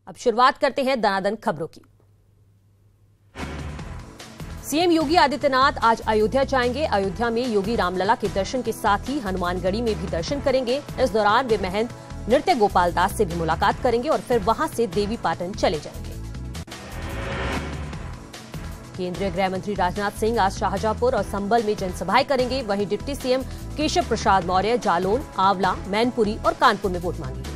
अब शुरुआत करते हैं दनादन खबरों की। सीएम योगी आदित्यनाथ आज अयोध्या जाएंगे। अयोध्या में योगी रामलला के दर्शन के साथ ही हनुमानगढ़ी में भी दर्शन करेंगे। इस दौरान वे महंत नृत्य गोपाल दास से भी मुलाकात करेंगे और फिर वहां से देवी पाटन चले जाएंगे। केंद्रीय गृह मंत्री राजनाथ सिंह आज शाहजहांपुर और संभल में जनसभाएं करेंगे। वहीं डिप्टी सीएम केशव प्रसाद मौर्य जालौन, आंवला, मैनपुरी और कानपुर में वोट मांगेंगे।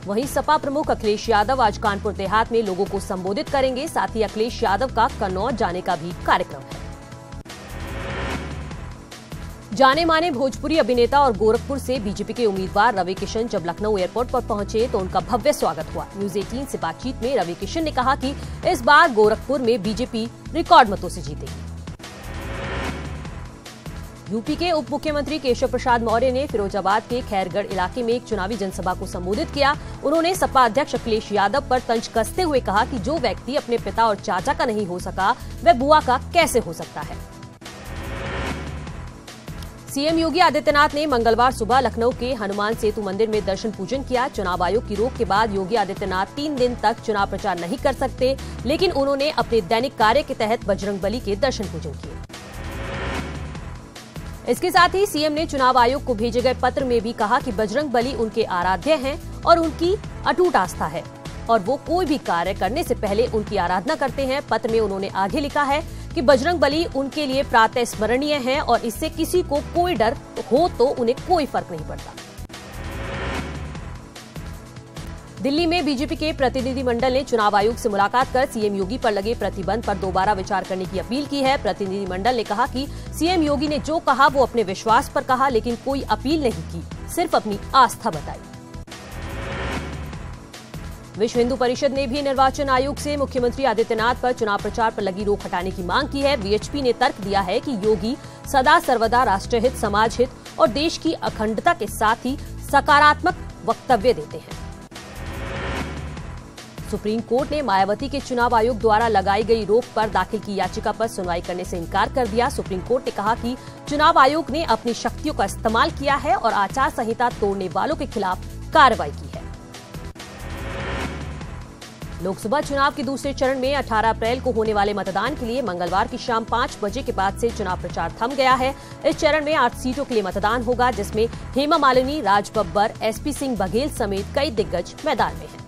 वहीं सपा प्रमुख अखिलेश यादव आज कानपुर देहात में लोगों को संबोधित करेंगे। साथ ही अखिलेश यादव का कन्नौज जाने का भी कार्यक्रम है। जाने माने भोजपुरी अभिनेता और गोरखपुर से बीजेपी के उम्मीदवार रवि किशन जब लखनऊ एयरपोर्ट पर पहुंचे तो उनका भव्य स्वागत हुआ। न्यूज 18 से बातचीत में रवि किशन ने कहा कि इस बार गोरखपुर में बीजेपी रिकॉर्ड मतों से जीतेगी। यूपी के उप मुख्यमंत्री केशव प्रसाद मौर्य ने फिरोजाबाद के खैरगढ़ इलाके में एक चुनावी जनसभा को संबोधित किया। उन्होंने सपा अध्यक्ष अखिलेश यादव पर तंज कसते हुए कहा कि जो व्यक्ति अपने पिता और चाचा का नहीं हो सका वह बुआ का कैसे हो सकता है। सीएम योगी आदित्यनाथ ने मंगलवार सुबह लखनऊ के हनुमान सेतु मंदिर में दर्शन पूजन किया। चुनाव आयोग की रोक के बाद योगी आदित्यनाथ 3 दिन तक चुनाव प्रचार नहीं कर सकते, लेकिन उन्होंने अपने दैनिक कार्य के तहत बजरंगबली के दर्शन पूजन किए। इसके साथ ही सीएम ने चुनाव आयोग को भेजे गए पत्र में भी कहा कि बजरंगबली उनके आराध्य हैं और उनकी अटूट आस्था है और वो कोई भी कार्य करने से पहले उनकी आराधना करते हैं। पत्र में उन्होंने आगे लिखा है कि बजरंगबली उनके लिए प्रातः स्मरणीय हैं और इससे किसी को कोई डर हो तो उन्हें कोई फर्क नहीं पड़ता। दिल्ली में बीजेपी के प्रतिनिधिमंडल ने चुनाव आयोग से मुलाकात कर सीएम योगी पर लगे प्रतिबंध पर दोबारा विचार करने की अपील की है। प्रतिनिधिमंडल ने कहा कि सीएम योगी ने जो कहा वो अपने विश्वास पर कहा, लेकिन कोई अपील नहीं की, सिर्फ अपनी आस्था बताई। विश्व हिंदू परिषद ने भी निर्वाचन आयोग से मुख्यमंत्री आदित्यनाथ पर चुनाव प्रचार पर लगी रोक हटाने की मांग की है। वीएचपी ने तर्क दिया है कि योगी सदा सर्वदा राष्ट्रहित, समाज हित और देश की अखंडता के साथ ही सकारात्मक वक्तव्य देते हैं। सुप्रीम कोर्ट ने मायावती के चुनाव आयोग द्वारा लगाई गई रोक पर दाखिल की याचिका पर सुनवाई करने से इनकार कर दिया। सुप्रीम कोर्ट ने कहा कि चुनाव आयोग ने अपनी शक्तियों का इस्तेमाल किया है और आचार संहिता तोड़ने वालों के खिलाफ कार्रवाई की है। लोकसभा चुनाव के दूसरे चरण में 18 अप्रैल को होने वाले मतदान के लिए मंगलवार की शाम 5 बजे के बाद से चुनाव प्रचार थम गया है। इस चरण में 8 सीटों के लिए मतदान होगा, जिसमें हेमा मालिनी, राज बब्बर, एसपी सिंह बघेल समेत कई दिग्गज मैदान में हैं।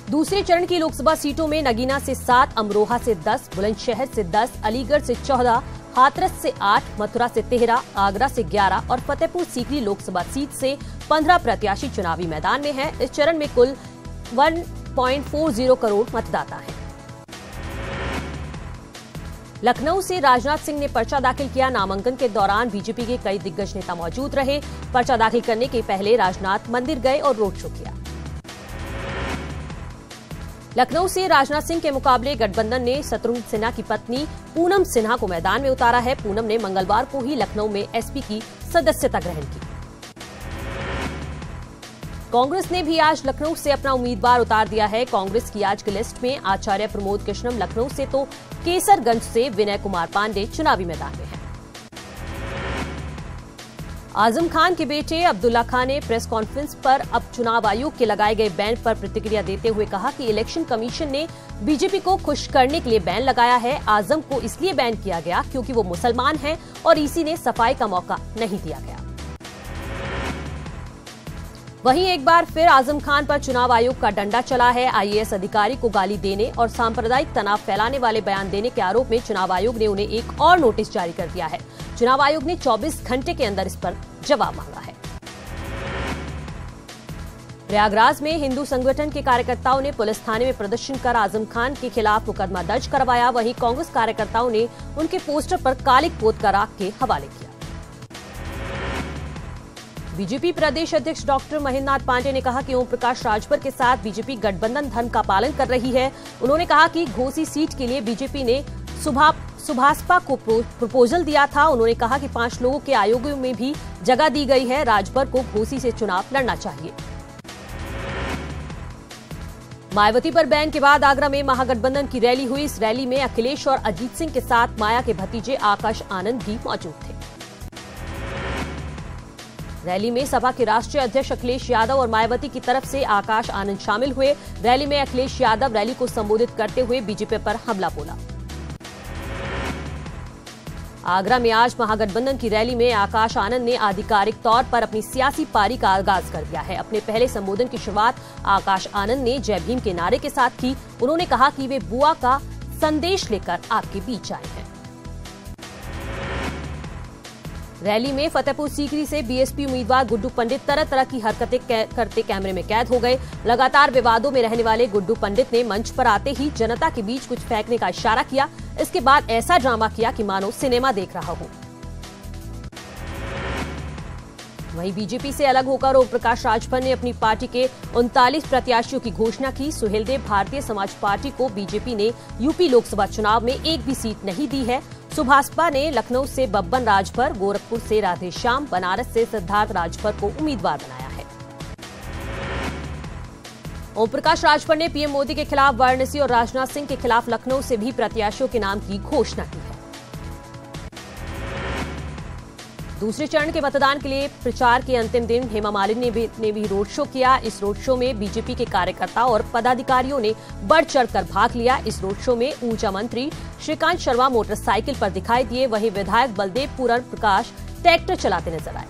दूसरे चरण की लोकसभा सीटों में नगीना से 7, अमरोहा से 10, बुलंदशहर से 10, अलीगढ़ से 14, हाथरस से 8, मथुरा से 13, आगरा से 11 और फतेहपुर सीकरी लोकसभा सीट से 15 प्रत्याशी चुनावी मैदान में हैं। इस चरण में कुल 1.40 करोड़ मतदाता हैं। लखनऊ से राजनाथ सिंह ने पर्चा दाखिल किया। नामांकन के दौरान बीजेपी के कई दिग्गज नेता मौजूद रहे। पर्चा दाखिल करने के पहले राजनाथ मंदिर गए और रोड शो किया। लखनऊ से राजनाथ सिंह के मुकाबले गठबंधन ने शत्रुघ्न सिन्हा की पत्नी पूनम सिन्हा को मैदान में उतारा है। पूनम ने मंगलवार को ही लखनऊ में एसपी की सदस्यता ग्रहण की। कांग्रेस ने भी आज लखनऊ से अपना उम्मीदवार उतार दिया है। कांग्रेस की आज की लिस्ट में आचार्य प्रमोद कृष्णम लखनऊ से तो केसरगंज से विनय कुमार पांडे चुनावी मैदान में हैं। आजम खान के बेटे अब्दुल्ला खान ने प्रेस कॉन्फ्रेंस पर अब चुनाव आयोग के लगाए गए बैन पर प्रतिक्रिया देते हुए कहा कि इलेक्शन कमीशन ने बीजेपी को खुश करने के लिए बैन लगाया है। आजम को इसलिए बैन किया गया क्योंकि वो मुसलमान हैं और इसी ने सफाई का मौका नहीं दिया गया। वहीं एक बार फिर आजम खान पर चुनाव आयोग का डंडा चला है। आईएएस अधिकारी को गाली देने और सांप्रदायिक तनाव फैलाने वाले बयान देने के आरोप में चुनाव आयोग ने उन्हें एक और नोटिस जारी कर दिया है। चुनाव आयोग ने 24 घंटे के अंदर इस पर जवाब मांगा है। प्रयागराज में हिंदू संगठन के कार्यकर्ताओं ने पुलिस थाने में प्रदर्शन कर आजम खान के खिलाफ मुकदमा दर्ज करवाया। वहीं कांग्रेस कार्यकर्ताओं ने उनके पोस्टर पर कालिक पोत कर आग के हवाले किया। बीजेपी प्रदेश अध्यक्ष डॉक्टर महेंद्र नाथ पांडे ने कहा कि ओम प्रकाश राजभर के साथ बीजेपी गठबंधन धर्म का पालन कर रही है। उन्होंने कहा कि घोसी सीट के लिए बीजेपी ने सुभाषपा को प्रपोजल दिया था। उन्होंने कहा कि 5 लोगों के आयोगों में भी जगह दी गई है। राजभर को घोसी से चुनाव लड़ना चाहिए। मायावती पर बैन के बाद आगरा में महागठबंधन की रैली हुई। इस रैली में अखिलेश और अजीत सिंह के साथ माया के भतीजे आकाश आनंद भी मौजूद थे। रैली में सपा के राष्ट्रीय अध्यक्ष अखिलेश यादव और मायावती की तरफ से आकाश आनंद शामिल हुए। रैली में अखिलेश यादव रैली को संबोधित करते हुए बीजेपी पर हमला बोला। आगरा में आज महागठबंधन की रैली में आकाश आनंद ने आधिकारिक तौर पर अपनी सियासी पारी का आगाज कर दिया है। अपने पहले संबोधन की शुरुआत आकाश आनंद ने जय भीम के नारे के साथ की। उन्होंने कहा कि वे बुआ का संदेश लेकर आपके बीच आए हैं। रैली में फतेहपुर सीकरी से बीएसपी उम्मीदवार गुड्डू पंडित तरह तरह की हरकतें करते कैमरे में कैद हो गए। लगातार विवादों में रहने वाले गुड्डू पंडित ने मंच पर आते ही जनता के बीच कुछ फेंकने का इशारा किया। इसके बाद ऐसा ड्रामा किया कि मानो सिनेमा देख रहा हो। वहीं बीजेपी से अलग होकर ओम प्रकाश राजभर ने अपनी पार्टी के 39 प्रत्याशियों की घोषणा की। सुहेलदेव भारतीय समाज पार्टी को बीजेपी ने यूपी लोकसभा चुनाव में एक भी सीट नहीं दी है। सुभाषपा ने लखनऊ से बब्बन राजभर, गोरखपुर से राधेश्याम, बनारस से सिद्धार्थ राजभर को उम्मीदवार बनाया है। ओम प्रकाश राजभर ने पीएम मोदी के खिलाफ वाराणसी और राजनाथ सिंह के खिलाफ लखनऊ से भी प्रत्याशियों के नाम की घोषणा की है। दूसरे चरण के मतदान के लिए प्रचार के अंतिम दिन हेमा मालिनी ने भी रोड शो किया। इस रोड शो में बीजेपी के कार्यकर्ताओं और पदाधिकारियों ने बढ़ चढ़कर भाग लिया। इस रोड शो में ऊर्जा मंत्री श्रीकांत शर्मा मोटरसाइकिल पर दिखाई दिए। वहीं विधायक बलदेव पूरण प्रकाश ट्रैक्टर चलाते नजर आए।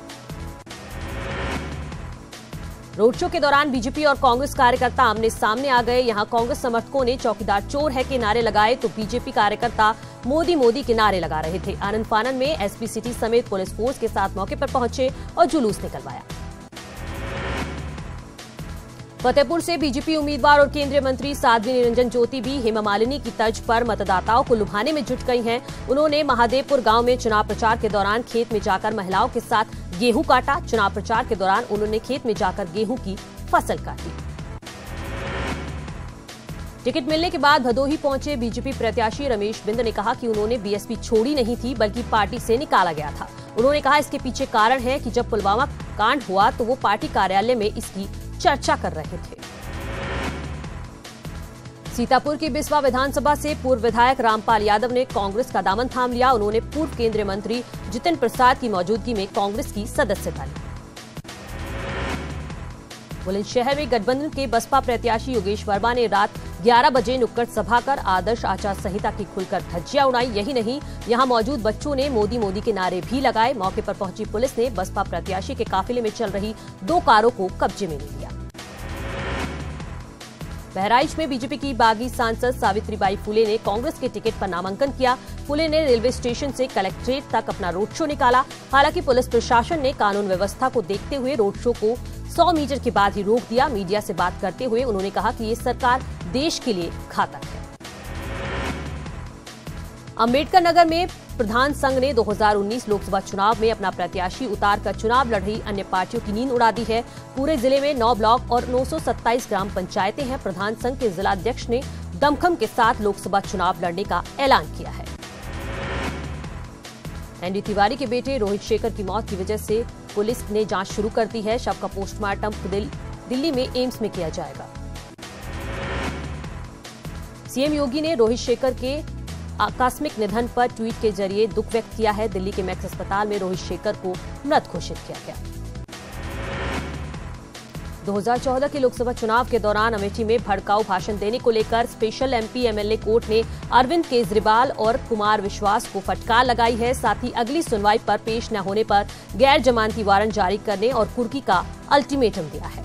रोड शो के दौरान बीजेपी और कांग्रेस कार्यकर्ता आमने सामने आ गए। यहां कांग्रेस समर्थकों ने चौकीदार चोर है के नारे लगाए तो बीजेपी कार्यकर्ता मोदी मोदी के नारे लगा रहे थे। आनंद फानन में एसपी सिटी समेत पुलिस फोर्स के साथ मौके पर पहुंचे और जुलूस निकलवाया। फतेहपुर से बीजेपी उम्मीदवार और केंद्रीय मंत्री साध्वी निरंजन ज्योति भी हेमा मालिनी की तर्ज पर मतदाताओं को लुभाने में जुट गई हैं। उन्होंने महादेवपुर गांव में चुनाव प्रचार के दौरान खेत में जाकर महिलाओं के साथ गेहूं काटा। चुनाव प्रचार के दौरान उन्होंने खेत में जाकर गेहूं की फसल काटी। टिकट मिलने के बाद भदोही पहुंचे बीजेपी प्रत्याशी रमेश बिंद ने कहा कि उन्होंने बीएसपी छोड़ी नहीं थी बल्कि पार्टी से निकाला गया था। उन्होंने कहा इसके पीछे कारण है कि जब पुलवामा कांड हुआ तो वो पार्टी कार्यालय में इसकी चर्चा कर रहे थे। सीतापुर की बिस्वा विधानसभा से पूर्व विधायक रामपाल यादव ने कांग्रेस का दामन थाम लिया। उन्होंने पूर्व केंद्रीय मंत्री जितिन प्रसाद की मौजूदगी में कांग्रेस की सदस्यता ली। बुलंदशहर में गठबंधन के बसपा प्रत्याशी योगेश वर्मा ने रात 11 बजे नुक्कड़ सभा कर आदर्श आचार संहिता की खुलकर धज्जियां उड़ाई। यही नहीं, यहां मौजूद बच्चों ने मोदी मोदी के नारे भी लगाए। मौके पर पहुंची पुलिस ने बसपा प्रत्याशी के काफिले में चल रही 2 कारों को कब्जे में ले लिया। बहराइच में बीजेपी की बागी सांसद सावित्रीबाई फुले ने कांग्रेस के टिकट पर नामांकन किया। फुले ने रेलवे स्टेशन से कलेक्ट्रेट तक अपना रोड शो निकाला। हालांकि पुलिस प्रशासन ने कानून व्यवस्था को देखते हुए रोड शो को 100 मीटर के बाद ही रोक दिया। मीडिया से बात करते हुए उन्होंने कहा कि ये सरकार देश के लिए घातक है। अंबेडकर नगर में प्रधान संघ ने 2019 लोकसभा चुनाव में अपना प्रत्याशी उतारकर चुनाव लड़ रही अन्य पार्टियों की नींद उड़ा दी है। पूरे जिले में 9 ब्लॉक और 927 ग्राम पंचायतें हैं। प्रधान संघ के जिलाध्यक्ष ने दमखम के साथ लोकसभा चुनाव लड़ने का ऐलान किया है। एनडी तिवारी के बेटे रोहित शेखर की मौत की वजह से पुलिस ने जांच शुरू कर दी है। शव का पोस्टमार्टम दिल्ली में एम्स में किया जाएगा। सीएम योगी ने रोहित शेखर के आकस्मिक निधन पर ट्वीट के जरिए दुख व्यक्त किया है। दिल्ली के मैक्स अस्पताल में रोहित शेखर को मृत घोषित किया गया। 2014 के लोकसभा चुनाव के दौरान अमेठी में भड़काऊ भाषण देने को लेकर स्पेशल एमपी एमएलए कोर्ट ने अरविंद केजरीवाल और कुमार विश्वास को फटकार लगाई है। साथ ही अगली सुनवाई पर पेश न होने पर गैर जमानती वारंट जारी करने और कुर्की का अल्टीमेटम दिया है।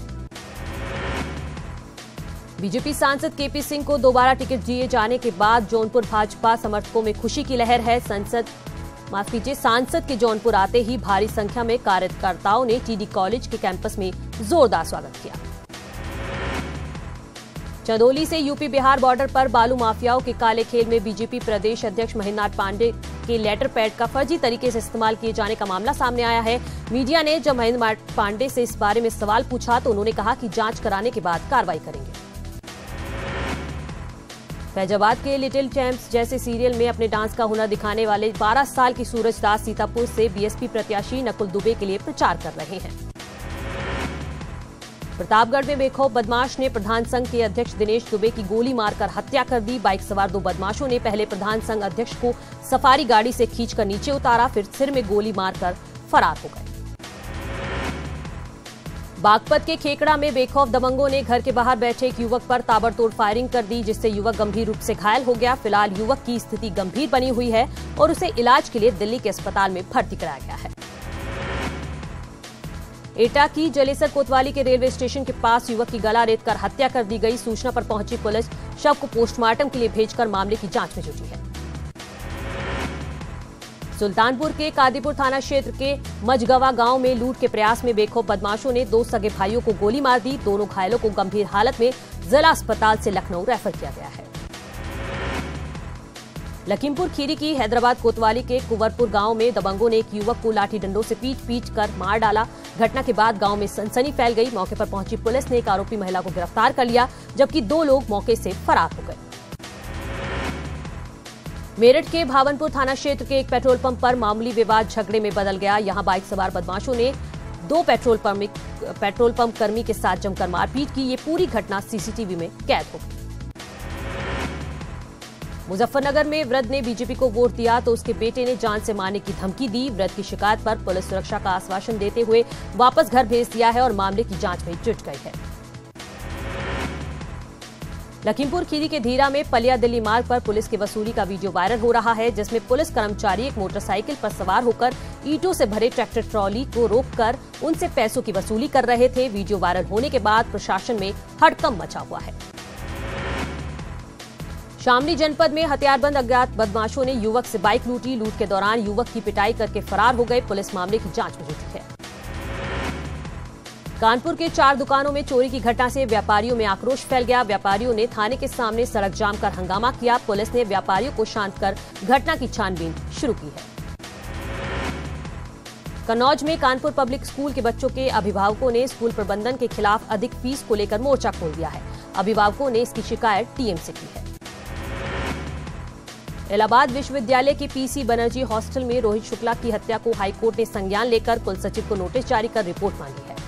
बीजेपी सांसद केपी सिंह को दोबारा टिकट दिए जाने के बाद जौनपुर भाजपा समर्थकों में खुशी की लहर है। सांसद के जौनपुर आते ही भारी संख्या में कार्यकर्ताओं ने टीडी कॉलेज के कैंपस में जोरदार स्वागत किया। चंदौली से यूपी बिहार बॉर्डर पर बालू माफियाओं के काले खेल में बीजेपी प्रदेश अध्यक्ष महेंद्रनाथ पांडे के लेटर पैड का फर्जी तरीके से इस्तेमाल किए जाने का मामला सामने आया है। मीडिया ने जब महेंद्रनाथ पांडे से इस बारे में सवाल पूछा तो उन्होंने कहा कि जांच कराने के बाद कार्रवाई करेंगे। फैजाबाद के लिटिल चैंप्स जैसे सीरियल में अपने डांस का हुनर दिखाने वाले 12 साल की सूरज दास सीतापुर से बीएसपी प्रत्याशी नकुल दुबे के लिए प्रचार कर रहे हैं। प्रतापगढ़ में बेखौफ बदमाश ने प्रधान संघ के अध्यक्ष दिनेश दुबे की गोली मारकर हत्या कर दी। बाइक सवार 2 बदमाशों ने पहले प्रधान संघ अध्यक्ष को सफारी गाड़ी से खींचकर नीचे उतारा, फिर सिर में गोली मारकर फरार हो गए। बागपत के खेकड़ा में बेखौफ दबंगों ने घर के बाहर बैठे एक युवक पर ताबड़तोड़ फायरिंग कर दी, जिससे युवक गंभीर रूप से घायल हो गया। फिलहाल युवक की स्थिति गंभीर बनी हुई है और उसे इलाज के लिए दिल्ली के अस्पताल में भर्ती कराया गया है। एटा की जलेसर कोतवाली के रेलवे स्टेशन के पास युवक की गला रेतकर हत्या कर दी गई। सूचना पर पहुंची पुलिस शव को पोस्टमार्टम के लिए भेजकर मामले की जांच में जुटी है। सुल्तानपुर के कादीपुर थाना क्षेत्र के मजगवा गांव में लूट के प्रयास में बेखौफ बदमाशों ने 2 सगे भाइयों को गोली मार दी। दोनों घायलों को गंभीर हालत में जिला अस्पताल से लखनऊ रेफर किया गया है। लखीमपुर खीरी की हैदराबाद कोतवाली के कुंवरपुर गांव में दबंगों ने एक युवक को लाठी डंडों से पीट कर मार डाला। घटना के बाद गांव में सनसनी फैल गई। मौके पर पहुंची पुलिस ने एक आरोपी महिला को गिरफ्तार कर लिया, जबकि 2 लोग मौके से फरार हो गए। मेरठ के भावनपुर थाना क्षेत्र के एक पेट्रोल पंप पर मामूली विवाद झगड़े में बदल गया। यहां बाइक सवार बदमाशों ने 2 पेट्रोल पंप कर्मी के साथ जमकर मारपीट की। ये पूरी घटना सीसीटीवी में कैद हो गई। मुजफ्फरनगर में वृद्ध ने बीजेपी को वोट दिया तो उसके बेटे ने जान से मारने की धमकी दी। वृद्ध की शिकायत पर पुलिस सुरक्षा का आश्वासन देते हुए वापस घर भेज दिया है और मामले की जांच में जुट गई है। लखीमपुर खीरी के धीरा में पलिया दिल्ली मार्ग पर पुलिस की वसूली का वीडियो वायरल हो रहा है, जिसमें पुलिस कर्मचारी एक मोटरसाइकिल पर सवार होकर ईंटों से भरे ट्रैक्टर ट्रॉली को रोककर उनसे पैसों की वसूली कर रहे थे। वीडियो वायरल होने के बाद प्रशासन में हड़कंप मचा हुआ है। शामली जनपद में हथियारबंद अज्ञात बदमाशों ने युवक से बाइक लूटी। लूट के दौरान युवक की पिटाई करके फरार हो गए। पुलिस मामले की जांच में जुटी है। कानपुर के 4 दुकानों में चोरी की घटना से व्यापारियों में आक्रोश फैल गया। व्यापारियों ने थाने के सामने सड़क जाम कर हंगामा किया। पुलिस ने व्यापारियों को शांत कर घटना की छानबीन शुरू की है। कन्नौज में कानपुर पब्लिक स्कूल के बच्चों के अभिभावकों ने स्कूल प्रबंधन के खिलाफ अधिक फीस को लेकर मोर्चा खोल दिया है। अभिभावकों ने इसकी शिकायत टीएम से की है। इलाहाबाद विश्वविद्यालय के पीसी बनर्जी हॉस्टल में रोहित शुक्ला की हत्या को हाईकोर्ट ने संज्ञान लेकर कुलसचिव को नोटिस जारी कर रिपोर्ट मांगी है।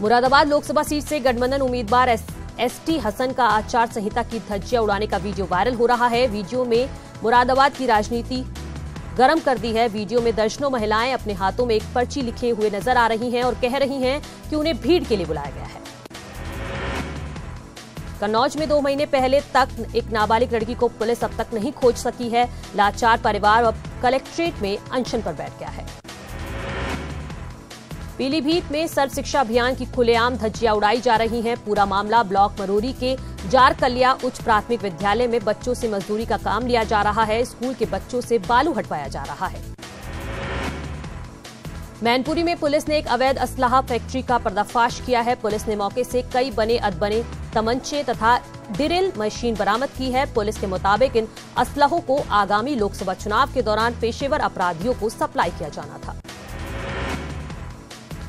मुरादाबाद लोकसभा सीट से गठबंधन उम्मीदवार एसटी हसन का आचार संहिता की धज्जियां उड़ाने का वीडियो वायरल हो रहा है। वीडियो में मुरादाबाद की राजनीति गर्म कर दी है। वीडियो में दर्जनों महिलाएं अपने हाथों में एक पर्ची लिखे हुए नजर आ रही हैं और कह रही हैं कि उन्हें भीड़ के लिए बुलाया गया है। कन्नौज में 2 महीने पहले तक एक नाबालिग लड़की को पुलिस अब तक नहीं खोज सकी है। लाचार परिवार अब कलेक्ट्रेट में अनशन पर बैठ गया है। पीलीभीत में सर्व शिक्षा अभियान की खुलेआम धज्जियां उड़ाई जा रही हैं। पूरा मामला ब्लॉक मरोरी के जारकलिया उच्च प्राथमिक विद्यालय में बच्चों से मजदूरी का काम लिया जा रहा है। स्कूल के बच्चों से बालू हटवाया जा रहा है। मैनपुरी में पुलिस ने एक अवैध असलाहा फैक्ट्री का पर्दाफाश किया है। पुलिस ने मौके से कई बने अधबने तमंचे तथा ड्रिल मशीन बरामद की है। पुलिस के मुताबिक इन असलहों को आगामी लोकसभा चुनाव के दौरान पेशेवर अपराधियों को सप्लाई किया जाना था।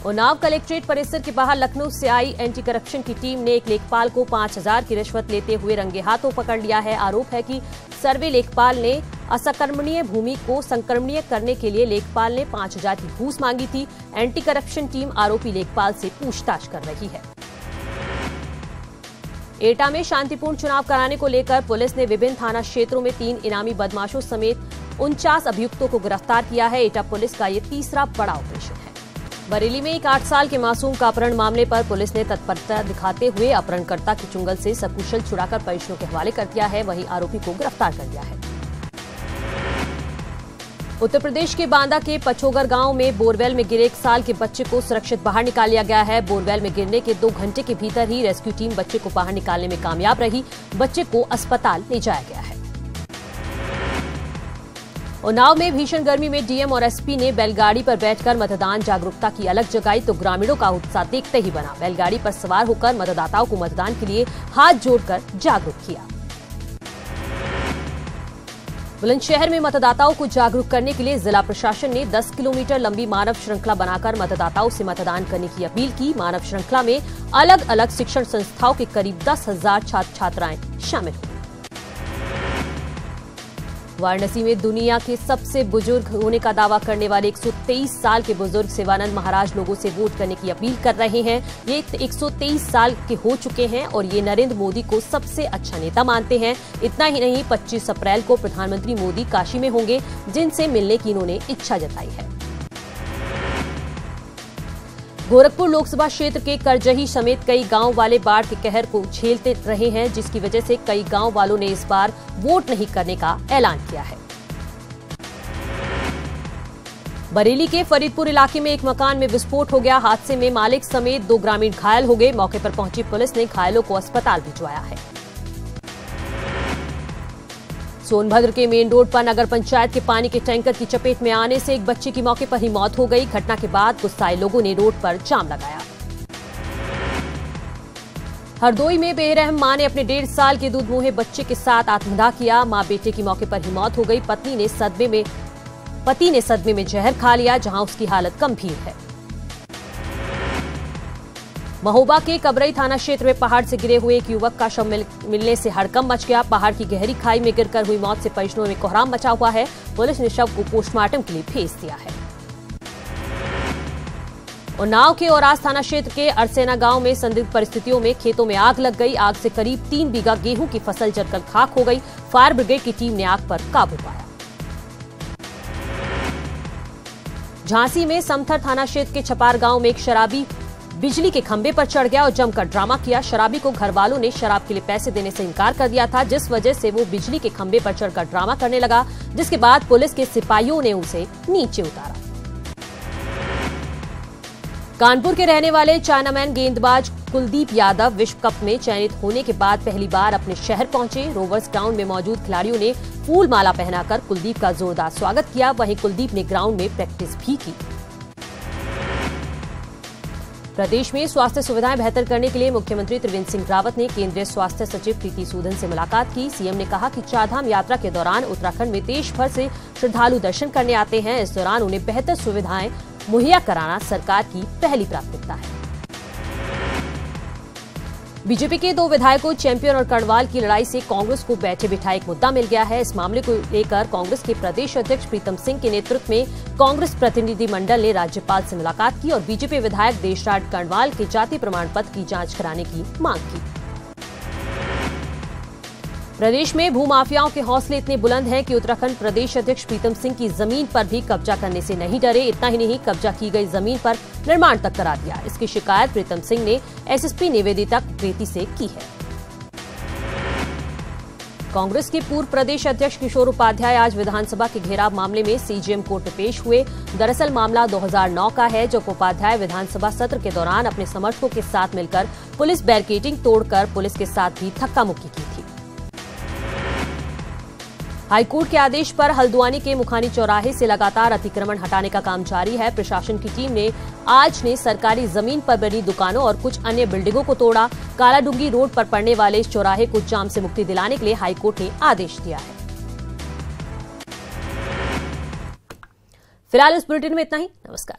उन्नाव कलेक्ट्रेट परिसर के बाहर लखनऊ से आई एंटी करप्शन की टीम ने एक लेखपाल को 5000 की रिश्वत लेते हुए रंगे हाथों पकड़ लिया है। आरोप है कि सर्वे लेखपाल ने असंक्रमणीय भूमि को संक्रमणीय करने के लिए लेखपाल ने 5000 की घूस मांगी थी। एंटी करप्शन टीम आरोपी लेखपाल से पूछताछ कर रही है। एटा में शांतिपूर्ण चुनाव कराने को लेकर पुलिस ने विभिन्न थाना क्षेत्रों में 3 इनामी बदमाशों समेत 49 अभियुक्तों को गिरफ्तार किया है। एटा पुलिस का ये तीसरा बड़ा ऑपरेशन है। बरेली में एक 8 साल के मासूम का अपहरण मामले पर पुलिस ने तत्परता दिखाते हुए अपहरणकर्ता के चुंगल से सकुशल छुड़ाकर परिजनों के हवाले कर दिया है। वहीं आरोपी को गिरफ्तार कर लिया है। उत्तर प्रदेश के बांदा के पछोगर गांव में बोरवेल में गिरे 1 साल के बच्चे को सुरक्षित बाहर निकाल लिया गया है। बोरवेल में गिरने के 2 घंटे के भीतर ही रेस्क्यू टीम बच्चे को बाहर निकालने में कामयाब रही। बच्चे को अस्पताल ले जाया गया है। उन्नाव में भीषण गर्मी में डीएम और एसपी ने बैलगाड़ी पर बैठकर मतदान जागरूकता की अलग जगाई तो ग्रामीणों का उत्साह देखते ही बना। बैलगाड़ी पर सवार होकर मतदाताओं को मतदान के लिए हाथ जोड़कर जागरूक किया। बुलंदशहर में मतदाताओं को जागरूक करने के लिए जिला प्रशासन ने 10 किलोमीटर लंबी मानव श्रृंखला बनाकर मतदाताओं से मतदान करने की अपील की। मानव श्रृंखला में अलग अलग शिक्षण संस्थाओं के करीब 10,000 छात्र छात्राएं शामिल हुए। वाराणसी में दुनिया के सबसे बुजुर्ग होने का दावा करने वाले 123 साल के बुजुर्ग शिवानंद महाराज लोगों से वोट करने की अपील कर रहे हैं। ये 123 साल के हो चुके हैं और ये नरेंद्र मोदी को सबसे अच्छा नेता मानते हैं। इतना ही नहीं, 25 अप्रैल को प्रधानमंत्री मोदी काशी में होंगे, जिनसे मिलने की इन्होंने इच्छा जताई है। गोरखपुर लोकसभा क्षेत्र के करजही समेत कई गांव वाले बाढ़ के कहर को झेलते रहे हैं, जिसकी वजह से कई गांव वालों ने इस बार वोट नहीं करने का ऐलान किया है। बरेली के फरीदपुर इलाके में एक मकान में विस्फोट हो गया। हादसे में मालिक समेत 2 ग्रामीण घायल हो गए। मौके पर पहुंची पुलिस ने घायलों को अस्पताल भिजवाया है। सोनभद्र के मेन रोड पर नगर पंचायत के पानी के टैंकर की चपेट में आने से एक बच्चे की मौके पर ही मौत हो गई। घटना के बाद गुस्साए लोगों ने रोड पर जाम लगाया। हरदोई में बेरहम मां ने अपने 1.5 साल के दूध मुहे बच्चे के साथ आत्मदाह किया। मां बेटे की मौके पर ही मौत हो गई। पति ने सदमे में जहर खा लिया, जहां उसकी हालत गंभीर है। महोबा के कबरई थाना क्षेत्र में पहाड़ से गिरे हुए एक युवक का शव मिलने से हड़कंप मच गया। पहाड़ की गहरी खाई में गिरकर हुई मौत से परिजनों में कोहराम मचा हुआ है। पुलिस ने शव को पोस्टमार्टम के लिए भेज दिया है। उन्नाव के औरास थाना क्षेत्र के अरसेना गांव में संदिग्ध परिस्थितियों में खेतों में आग लग गई। आग से करीब 3 बीघा गेहूं की फसल जलकर खाक हो गई। फायर ब्रिगेड की टीम ने आग पर काबू पाया। झांसी में समथर थाना क्षेत्र के छपार गांव में एक शराबी बिजली के खंभे पर चढ़ गया और जमकर ड्रामा किया। शराबी को घर वालों ने शराब के लिए पैसे देने से इनकार कर दिया था, जिस वजह से वो बिजली के खंभे पर चढ़कर ड्रामा करने लगा, जिसके बाद पुलिस के सिपाहियों ने उसे नीचे उतारा। कानपुर के रहने वाले चाइनामैन गेंदबाज कुलदीप यादव विश्व कप में चयनित होने के बाद पहली बार अपने शहर पहुंचे। रोवर्स ग्राउंड में मौजूद खिलाड़ियों ने फूल माला पहनाकर कुलदीप का जोरदार स्वागत किया। वहीं कुलदीप ने ग्राउंड में प्रैक्टिस भी की। प्रदेश में स्वास्थ्य सुविधाएं बेहतर करने के लिए मुख्यमंत्री त्रिवेंद्र सिंह रावत ने केंद्रीय स्वास्थ्य सचिव प्रीति सूदन से मुलाकात की। सीएम ने कहा कि चारधाम यात्रा के दौरान उत्तराखंड में देश भर से श्रद्धालु दर्शन करने आते हैं। इस दौरान उन्हें बेहतर सुविधाएं मुहैया कराना सरकार की पहली प्राथमिकता है। बीजेपी के 2 विधायकों चैंपियन और कड़वाल की लड़ाई से कांग्रेस को बैठे बिठाए एक मुद्दा मिल गया है। इस मामले को लेकर कांग्रेस के प्रदेश अध्यक्ष प्रीतम सिंह के नेतृत्व में कांग्रेस प्रतिनिधि मंडल ने राज्यपाल से मुलाकात की और बीजेपी विधायक देशराज कड़वाल के जाति प्रमाण पत्र की जांच कराने की मांग की। प्रदेश में भूमाफियाओं के हौसले इतने बुलंद हैं कि उत्तराखंड प्रदेश अध्यक्ष प्रीतम सिंह की जमीन पर भी कब्जा करने से नहीं डरे। इतना ही नहीं, कब्जा की गई जमीन पर निर्माण तक करा दिया। इसकी शिकायत प्रीतम सिंह ने एसएसपी निवेदिता प्रेती से की है। कांग्रेस के पूर्व प्रदेश अध्यक्ष किशोर उपाध्याय आज विधानसभा के घेराव मामले में सीजेएम कोर्ट में पेश हुए। दरअसल मामला 2009 का है, जब उपाध्याय विधानसभा सत्र के दौरान अपने समर्थकों के साथ मिलकर पुलिस बैरिकेडिंग तोड़कर पुलिस के साथ भी धक्का मुक्की की थी। हाईकोर्ट के आदेश पर हल्द्वानी के मुखानी चौराहे से लगातार अतिक्रमण हटाने का काम जारी है। प्रशासन की टीम ने आज सरकारी जमीन पर बनी दुकानों और कुछ अन्य बिल्डिंगों को तोड़ा। कालाडूंगी रोड पर पड़ने वाले इस चौराहे को जाम से मुक्ति दिलाने के लिए हाईकोर्ट ने आदेश दिया है। फिलहाल इस बुलेटिन में इतना ही। नमस्कार।